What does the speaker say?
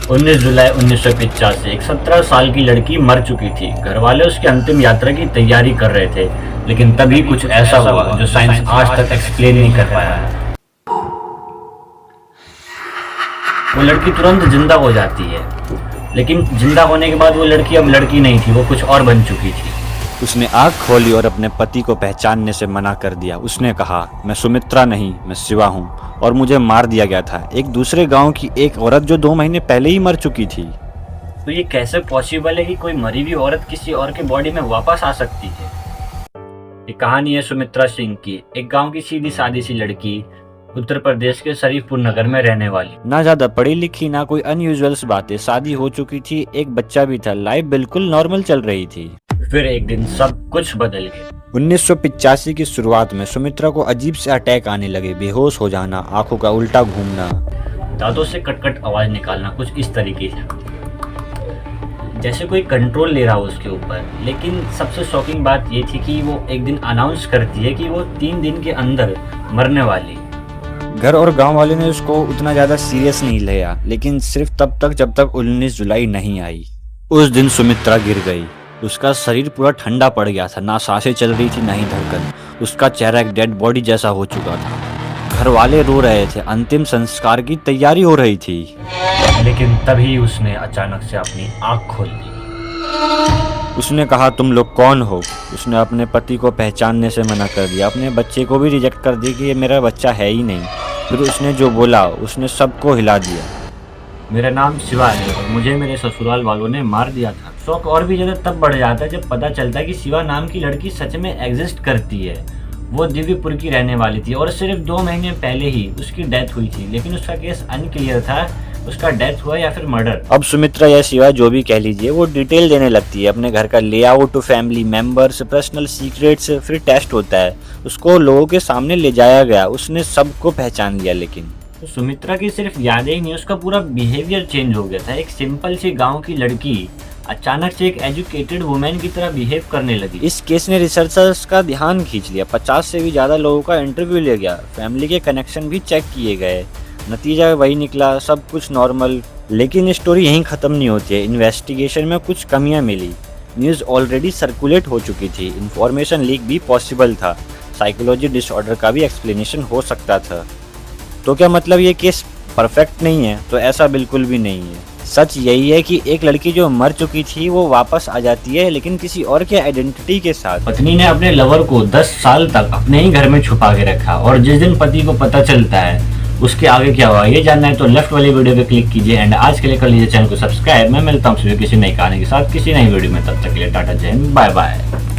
19 जुलाई 1985 एक 17 साल की लड़की मर चुकी थी। घर वाले उसकी अंतिम यात्रा की तैयारी कर रहे थे, लेकिन तभी कुछ ऐसा हुआ जो साइंस आज तक एक्सप्लेन नहीं कर पाया। वो लड़की तुरंत जिंदा हो जाती है, लेकिन जिंदा होने के बाद वो लड़की अब लड़की नहीं थी, वो कुछ और बन चुकी थी। उसने आँख खोली और अपने पति को पहचानने से मना कर दिया। उसने कहा, मैं सुमित्रा नहीं, मैं शिवा हूँ और मुझे मार दिया गया था एक दूसरे गांव की एक औरत जो 2 महीने पहले ही मर चुकी थी। तो ये कैसे पॉसिबल है कि कोई मरी हुई औरत किसी और के बॉडी में वापस आ सकती है? ये कहानी है सुमित्रा सिंह की, एक गांव की सीधी सादी सी लड़की, उत्तर प्रदेश के शरीफपुर नगर में रहने वाली। ना ज्यादा पढ़ी लिखी, ना कोई अनयूजुअल बातें, शादी हो चुकी थी, एक बच्चा भी था, लाइफ बिल्कुल नॉर्मल चल रही थी। फिर एक दिन सब कुछ बदल गया। 1985 की शुरुआत में सुमित्रा को अजीब से अटैक आने लगे, बेहोश हो जाना, आंखों का उल्टा घूमना, दांतों से कटकट आवाज निकालना, कुछ इस तरीके से जैसे कोई कंट्रोल ले रहा हो उसके ऊपर। लेकिन सबसे शॉकिंग बात ये थी कि वो एक दिन अनाउंस करती है कि वो 3 दिन के अंदर मरने वाली। घर और गांव वाले ने उसको उतना ज्यादा सीरियस नहीं लिया, लेकिन सिर्फ तब तक जब तक 19 जुलाई नहीं आई। उस दिन सुमित्रा गिर गई। उसका शरीर पूरा ठंडा पड़ गया था, ना सांसें चल रही थी, ना ही धड़कन। उसका चेहरा एक डेड बॉडी जैसा हो चुका था। घर वाले रो रहे थे, अंतिम संस्कार की तैयारी हो रही थी। लेकिन तभी उसने अचानक से अपनी आंख खोल दी। उसने कहा, तुम लोग कौन हो? उसने अपने पति को पहचानने से मना कर दिया, अपने बच्चे को भी रिजेक्ट कर दिया कि ये मेरा बच्चा है ही नहीं। फिर उसने जो बोला उसने सबको हिला दिया। मेरा नाम शिवा है और मुझे मेरे ससुराल वालों ने मार दिया था। शौक और भी ज्यादा तब बढ़ जाता है जब पता चलता है कि शिवा नाम की लड़की सच में एग्जिस्ट करती है। वो दिव्यपुर की रहने वाली थी और सिर्फ 2 महीने पहले ही उसकी डेथ हुई थी, लेकिन उसका केस अनक्लियर था, उसका डेथ हुआ या फिर मर्डर। अब सुमित्रा या शिवा जो भी कह लीजिए, वो डिटेल देने लगती है, अपने घर का layout, family members, personal secrets. फिर टेस्ट होता है, उसको लोगों के सामने ले जाया गया, उसने सबको पहचान लिया। लेकिन तो सुमित्रा की सिर्फ यादें ही नहीं, उसका पूरा बिहेवियर चेंज हो गया था। एक सिंपल सी गांव की लड़की अचानक से एक एजुकेटेड वुमेन की तरह बिहेव करने लगी। इस केस ने रिसर्चर्स का ध्यान खींच लिया, 50 से भी ज्यादा लोगों का इंटरव्यू लिया गया, फैमिली के कनेक्शन भी चेक किए गए। नतीजा वही निकला, सब कुछ नॉर्मल। लेकिन स्टोरी यहीं खत्म नहीं होती है। इन्वेस्टिगेशन में कुछ कमियां मिली। न्यूज़ ऑलरेडी सर्कुलेट हो चुकी थी, इंफॉर्मेशन लीक भी पॉसिबल था, साइकोलॉजी डिसऑर्डर का भी एक्सप्लेनेशन हो सकता था। तो क्या मतलब ये केस परफेक्ट नहीं है? तो ऐसा बिल्कुल भी नहीं है। सच यही है कि एक लड़की जो मर चुकी थी वो वापस आ जाती है, लेकिन किसी और के आइडेंटिटी के साथ। पत्नी ने अपने लवर को 10 साल तक अपने ही घर में छुपा के रखा और जिस दिन पति को पता चलता है उसके आगे क्या हुआ ये जानना है तो लेफ्ट वाली वीडियो पे क्लिक कीजिए। एंड आज के लिए कर लीजिए चैनल को सब्सक्राइब। मैं मिलता हूँ किसी नई कहानी के साथ किसी नई वीडियो में, तब तक के लिए टाटा, जय हिंद, बाय बाय।